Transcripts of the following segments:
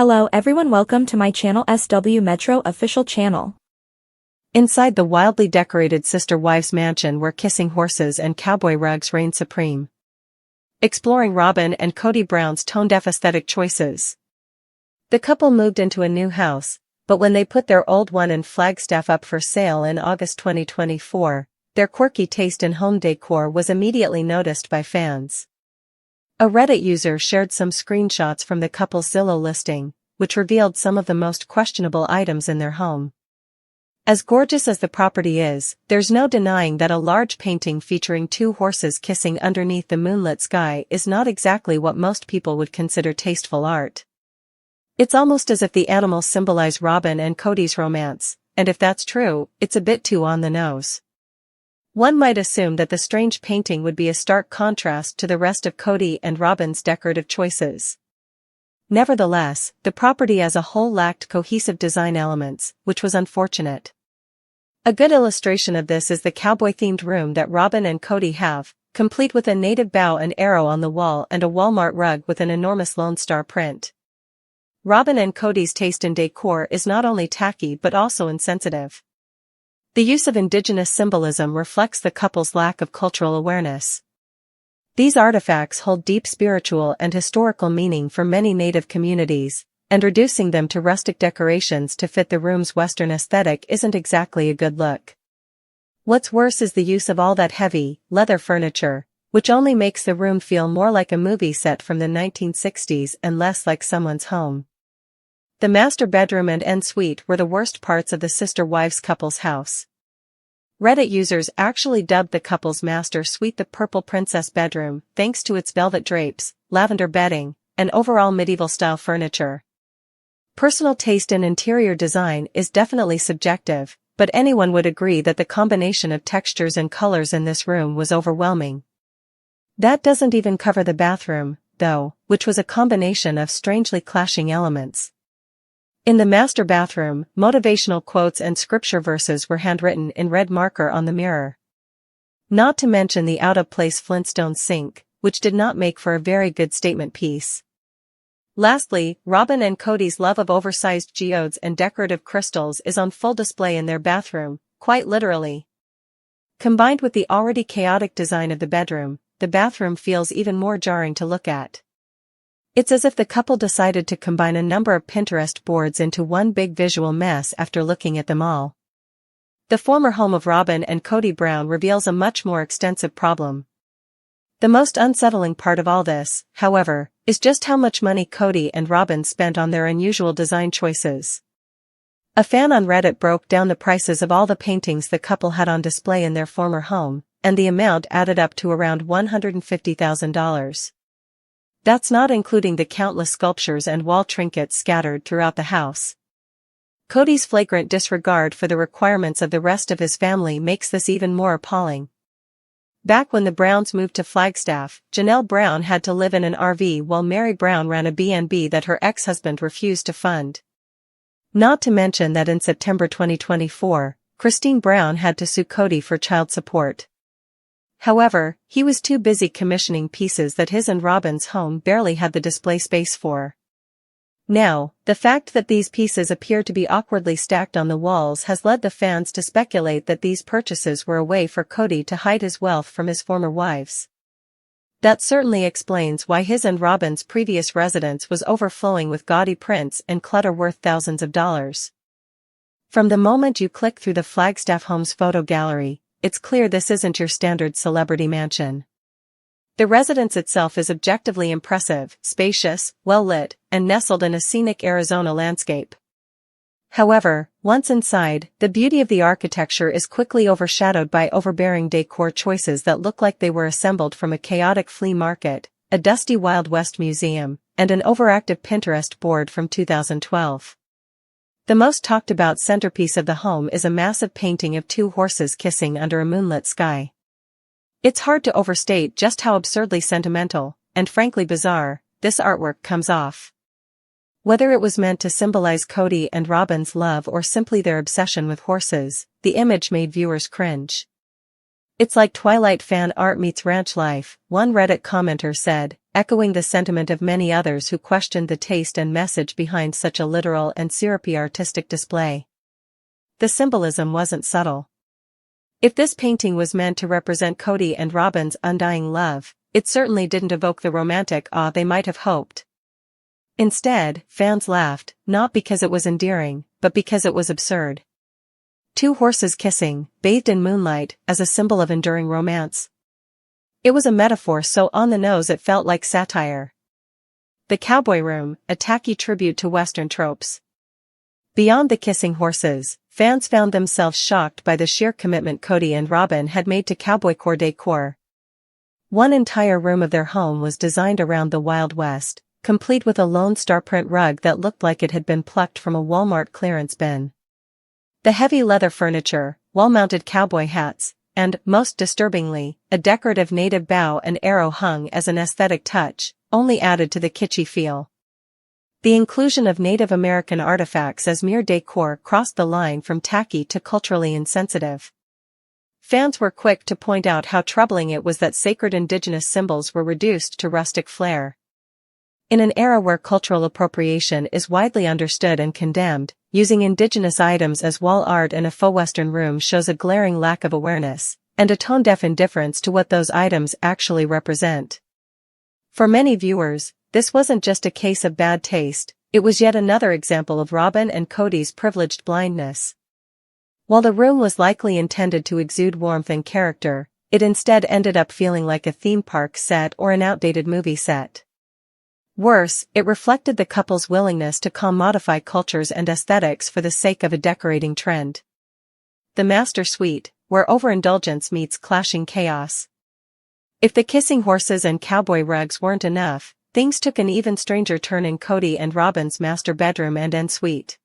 Hello everyone, welcome to my channel SW Metro official channel. Inside the wildly decorated sister-wives mansion where kissing horses and cowboy rugs reign supreme. Exploring Robyn and Kody Brown's tone-deaf aesthetic choices. The couple moved into a new house, but when they put their old one in Flagstaff up for sale in August 2024, their quirky taste in home decor was immediately noticed by fans. A Reddit user shared some screenshots from the couple's Zillow listing, which revealed some of the most questionable items in their home. As gorgeous as the property is, there's no denying that a large painting featuring two horses kissing underneath the moonlit sky is not exactly what most people would consider tasteful art. It's almost as if the animals symbolize Robyn and Kody's romance, and if that's true, it's a bit too on the nose. One might assume that the strange painting would be a stark contrast to the rest of Kody and Robyn's decorative choices. Nevertheless, the property as a whole lacked cohesive design elements, which was unfortunate. A good illustration of this is the cowboy-themed room that Robyn and Kody have, complete with a native bow and arrow on the wall and a Walmart rug with an enormous Lone Star print. Robyn and Kody's taste in decor is not only tacky but also insensitive. The use of indigenous symbolism reflects the couple's lack of cultural awareness. These artifacts hold deep spiritual and historical meaning for many Native communities, and reducing them to rustic decorations to fit the room's Western aesthetic isn't exactly a good look. What's worse is the use of all that heavy, leather furniture, which only makes the room feel more like a movie set from the 1960s and less like someone's home. The master bedroom and ensuite were the worst parts of the sister-wives couple's house. Reddit users actually dubbed the couple's master suite the Purple Princess bedroom, thanks to its velvet drapes, lavender bedding, and overall medieval-style furniture. Personal taste in interior design is definitely subjective, but anyone would agree that the combination of textures and colors in this room was overwhelming. That doesn't even cover the bathroom, though, which was a combination of strangely clashing elements. In the master bathroom, motivational quotes and scripture verses were handwritten in red marker on the mirror. Not to mention the out-of-place Flintstone sink, which did not make for a very good statement piece. Lastly, Robyn and Kody's love of oversized geodes and decorative crystals is on full display in their bathroom, quite literally. Combined with the already chaotic design of the bedroom, the bathroom feels even more jarring to look at. It's as if the couple decided to combine a number of Pinterest boards into one big visual mess after looking at them all. The former home of Robyn and Kody Brown reveals a much more extensive problem. The most unsettling part of all this, however, is just how much money Kody and Robyn spent on their unusual design choices. A fan on Reddit broke down the prices of all the paintings the couple had on display in their former home, and the amount added up to around $150,000. That's not including the countless sculptures and wall trinkets scattered throughout the house. Kody's flagrant disregard for the requirements of the rest of his family makes this even more appalling. Back when the Browns moved to Flagstaff, Janelle Brown had to live in an RV while Mary Brown ran a B&B that her ex-husband refused to fund. Not to mention that in September 2024, Christine Brown had to sue Kody for child support. However, he was too busy commissioning pieces that his and Robyn's home barely had the display space for. Now, the fact that these pieces appear to be awkwardly stacked on the walls has led the fans to speculate that these purchases were a way for Kody to hide his wealth from his former wives. That certainly explains why his and Robyn's previous residence was overflowing with gaudy prints and clutter worth thousands of dollars. From the moment you click through the Flagstaff home's photo gallery, it's clear this isn't your standard celebrity mansion. The residence itself is objectively impressive, spacious, well-lit, and nestled in a scenic Arizona landscape. However, once inside, the beauty of the architecture is quickly overshadowed by overbearing decor choices that look like they were assembled from a chaotic flea market, a dusty Wild West museum, and an overactive Pinterest board from 2012. The most talked about centerpiece of the home is a massive painting of two horses kissing under a moonlit sky. It's hard to overstate just how absurdly sentimental, and frankly bizarre, this artwork comes off. Whether it was meant to symbolize Kody and Robyn's love or simply their obsession with horses, the image made viewers cringe. It's like Twilight fan art meets ranch life, one Reddit commenter said, echoing the sentiment of many others who questioned the taste and message behind such a literal and syrupy artistic display. The symbolism wasn't subtle. If this painting was meant to represent Cody and Robyn's undying love, it certainly didn't evoke the romantic awe they might have hoped. Instead, fans laughed, not because it was endearing, but because it was absurd. Two horses kissing, bathed in moonlight, as a symbol of enduring romance. It was a metaphor so on the nose it felt like satire. The cowboy room, a tacky tribute to Western tropes. Beyond the kissing horses, fans found themselves shocked by the sheer commitment Cody and Robyn had made to cowboycore decor. One entire room of their home was designed around the Wild West, complete with a Lone Star print rug that looked like it had been plucked from a Walmart clearance bin. The heavy leather furniture, wall-mounted cowboy hats, and, most disturbingly, a decorative native bow and arrow hung as an aesthetic touch, only added to the kitschy feel. The inclusion of Native American artifacts as mere decor crossed the line from tacky to culturally insensitive. Fans were quick to point out how troubling it was that sacred indigenous symbols were reduced to rustic flair. In an era where cultural appropriation is widely understood and condemned, using indigenous items as wall art in a faux Western room shows a glaring lack of awareness, and a tone-deaf indifference to what those items actually represent. For many viewers, this wasn't just a case of bad taste, it was yet another example of Robyn and Cody's privileged blindness. While the room was likely intended to exude warmth and character, it instead ended up feeling like a theme park set or an outdated movie set. Worse, it reflected the couple's willingness to commodify cultures and aesthetics for the sake of a decorating trend. The master suite, where overindulgence meets clashing chaos. If the kissing horses and cowboy rugs weren't enough, things took an even stranger turn in Cody and Robyn's master bedroom and ensuite.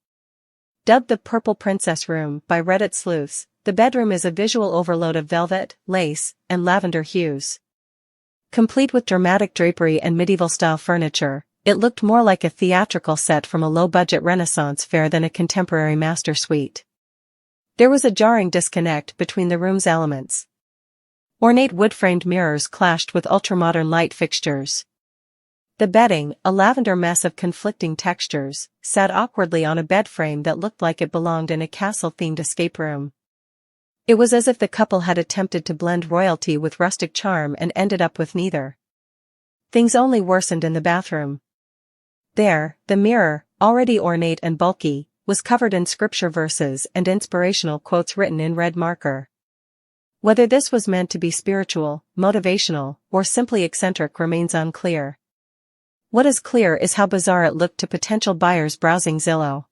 Dubbed the Purple Princess Room by Reddit sleuths, the bedroom is a visual overload of velvet, lace, and lavender hues. Complete with dramatic drapery and medieval-style furniture, it looked more like a theatrical set from a low-budget Renaissance fair than a contemporary master suite. There was a jarring disconnect between the room's elements. Ornate wood-framed mirrors clashed with ultramodern light fixtures. The bedding, a lavender mess of conflicting textures, sat awkwardly on a bed frame that looked like it belonged in a castle-themed escape room. It was as if the couple had attempted to blend royalty with rustic charm and ended up with neither. Things only worsened in the bathroom. There, the mirror, already ornate and bulky, was covered in scripture verses and inspirational quotes written in red marker. Whether this was meant to be spiritual, motivational, or simply eccentric remains unclear. What is clear is how bizarre it looked to potential buyers browsing Zillow.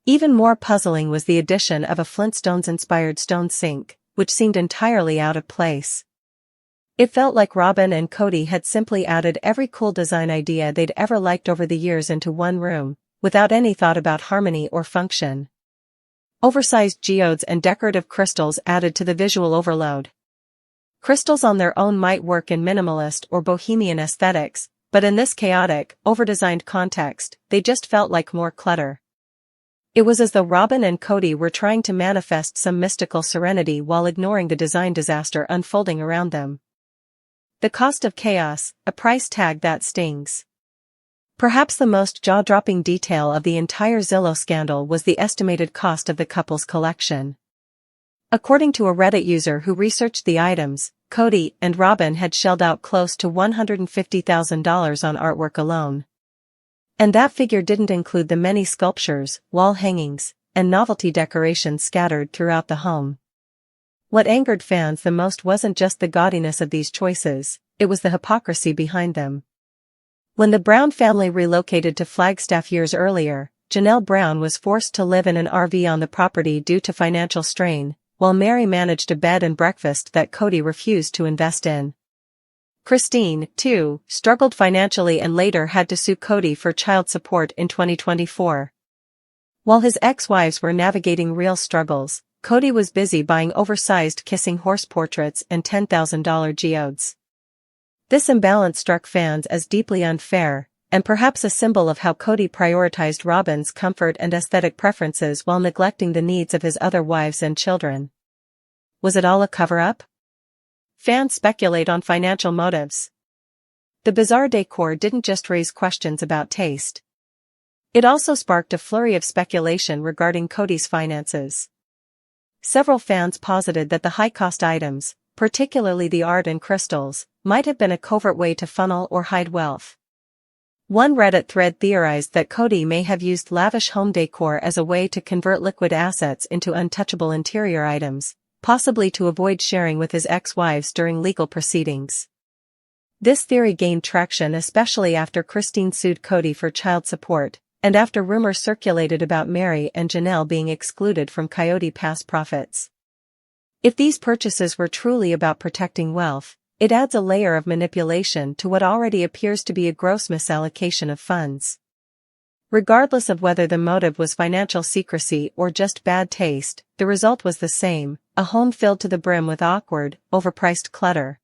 Even more puzzling was the addition of a Flintstones-inspired stone sink, which seemed entirely out of place. It felt like Robyn and Cody had simply added every cool design idea they'd ever liked over the years into one room, without any thought about harmony or function. Oversized geodes and decorative crystals added to the visual overload. Crystals on their own might work in minimalist or bohemian aesthetics, but in this chaotic, overdesigned context, they just felt like more clutter. It was as though Robyn and Cody were trying to manifest some mystical serenity while ignoring the design disaster unfolding around them. The cost of chaos, a price tag that stings. Perhaps the most jaw-dropping detail of the entire Zillow scandal was the estimated cost of the couple's collection. According to a Reddit user who researched the items, Cody and Robyn had shelled out close to $150,000 on artwork alone. And that figure didn't include the many sculptures, wall hangings, and novelty decorations scattered throughout the home. What angered fans the most wasn't just the gaudiness of these choices, it was the hypocrisy behind them. When the Brown family relocated to Flagstaff years earlier, Janelle Brown was forced to live in an RV on the property due to financial strain, while Mary managed a bed and breakfast that Cody refused to invest in. Christine, too, struggled financially and later had to sue Cody for child support in 2024. While his ex-wives were navigating real struggles, Cody was busy buying oversized kissing horse portraits and $10,000 geodes. This imbalance struck fans as deeply unfair, and perhaps a symbol of how Cody prioritized Robyn's comfort and aesthetic preferences while neglecting the needs of his other wives and children. Was it all a cover-up? Fans speculate on financial motives. The bizarre decor didn't just raise questions about taste. It also sparked a flurry of speculation regarding Cody's finances. Several fans posited that the high-cost items, particularly the art and crystals, might have been a covert way to funnel or hide wealth. One Reddit thread theorized that Cody may have used lavish home decor as a way to convert liquid assets into untouchable interior items, possibly to avoid sharing with his ex-wives during legal proceedings. This theory gained traction especially after Christine sued Cody for child support, and after rumors circulated about Mary and Janelle being excluded from Coyote Pass profits. If these purchases were truly about protecting wealth, it adds a layer of manipulation to what already appears to be a gross misallocation of funds. Regardless of whether the motive was financial secrecy or just bad taste, the result was the same, a home filled to the brim with awkward, overpriced clutter.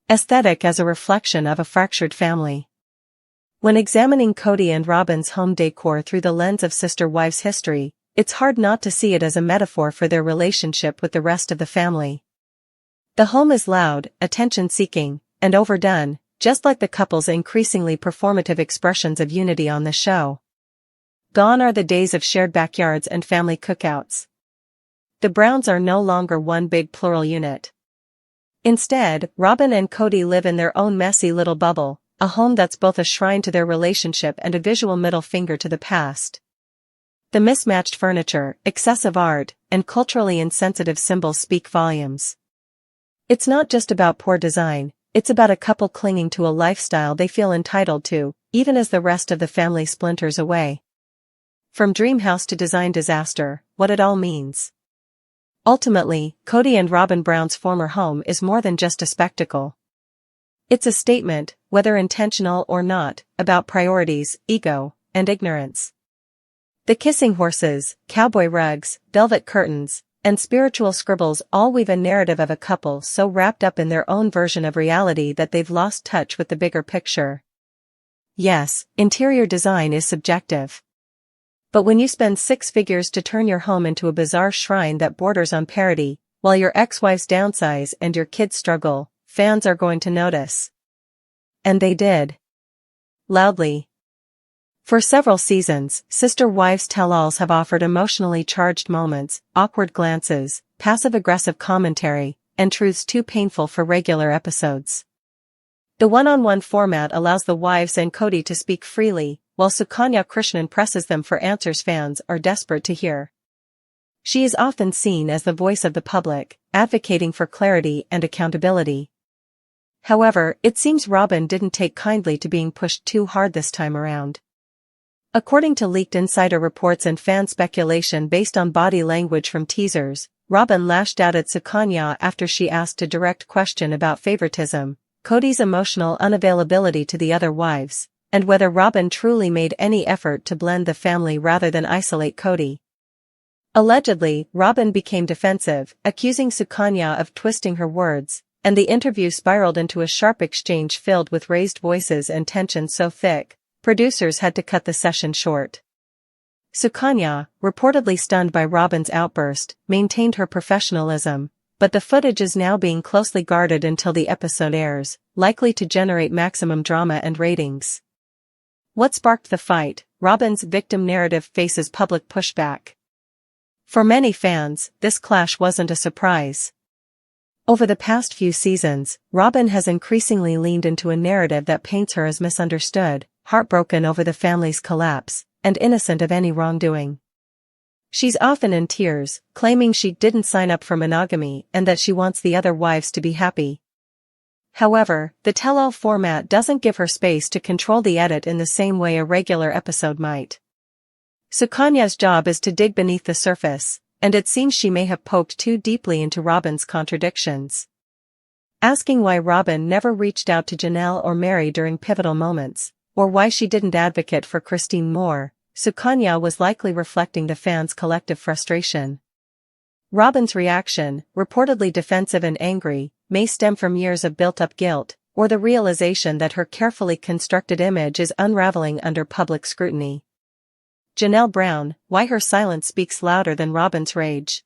Aesthetic as a reflection of a fractured family. When examining Cody and Robyn's home decor through the lens of sister-wives history, it's hard not to see it as a metaphor for their relationship with the rest of the family. The home is loud, attention-seeking, and overdone, just like the couple's increasingly performative expressions of unity on the show. Gone are the days of shared backyards and family cookouts. The Browns are no longer one big plural unit. Instead, Robyn and Cody live in their own messy little bubble, a home that's both a shrine to their relationship and a visual middle finger to the past. The mismatched furniture, excessive art, and culturally insensitive symbols speak volumes. It's not just about poor design, it's about a couple clinging to a lifestyle they feel entitled to, even as the rest of the family splinters away. From dream house to design disaster, what it all means. Ultimately, Cody and Robyn Brown's former home is more than just a spectacle. It's a statement, whether intentional or not, about priorities, ego, and ignorance. The kissing horses, cowboy rugs, velvet curtains, and spiritual scribbles all weave a narrative of a couple so wrapped up in their own version of reality that they've lost touch with the bigger picture. Yes, interior design is subjective. But when you spend six figures to turn your home into a bizarre shrine that borders on parody, while your ex-wives downsize and your kids struggle, fans are going to notice. And they did. Loudly. For several seasons, Sister Wives Tell-Alls have offered emotionally charged moments, awkward glances, passive-aggressive commentary, and truths too painful for regular episodes. The one-on-one format allows the wives and Cody to speak freely, while Sukanya Krishnan presses them for answers fans are desperate to hear. She is often seen as the voice of the public, advocating for clarity and accountability. However, it seems Robyn didn't take kindly to being pushed too hard this time around. According to leaked insider reports and fan speculation based on body language from teasers, Robyn lashed out at Sukanya after she asked a direct question about favoritism, Cody's emotional unavailability to the other wives, and whether Robyn truly made any effort to blend the family rather than isolate Cody. Allegedly, Robyn became defensive, accusing Sukanya of twisting her words, and the interview spiraled into a sharp exchange filled with raised voices and tension so thick, producers had to cut the session short. Sukanya, reportedly stunned by Robyn's outburst, maintained her professionalism, but the footage is now being closely guarded until the episode airs, likely to generate maximum drama and ratings. What sparked the fight? Robyn's victim narrative faces public pushback. For many fans, this clash wasn't a surprise. Over the past few seasons, Robyn has increasingly leaned into a narrative that paints her as misunderstood, heartbroken over the family's collapse, and innocent of any wrongdoing. She's often in tears, claiming she didn't sign up for monogamy and that she wants the other wives to be happy. However, the tell-all format doesn't give her space to control the edit in the same way a regular episode might. Sukanya's job is to dig beneath the surface, and it seems she may have poked too deeply into Robyn's contradictions. Asking why Robyn never reached out to Janelle or Mary during pivotal moments, or why she didn't advocate for Christine more, Sukanya was likely reflecting the fans' collective frustration. Robyn's reaction, reportedly defensive and angry, may stem from years of built-up guilt, or the realization that her carefully constructed image is unraveling under public scrutiny. Janelle Brown, why her silence speaks louder than Robyn's rage.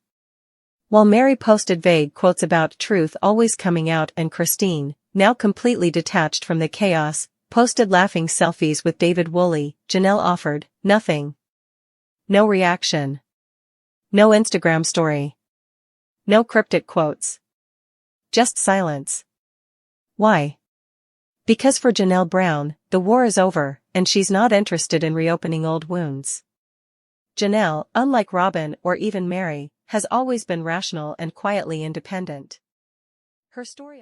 While Mary posted vague quotes about truth always coming out, and Christine, now completely detached from the chaos, posted laughing selfies with David Woolley, Janelle offered nothing. No reaction. No Instagram story. No cryptic quotes. Just silence. Why? Because for Janelle Brown, the war is over, and she's not interested in reopening old wounds. Janelle, unlike Robyn or even Mary, has always been rational and quietly independent. Her story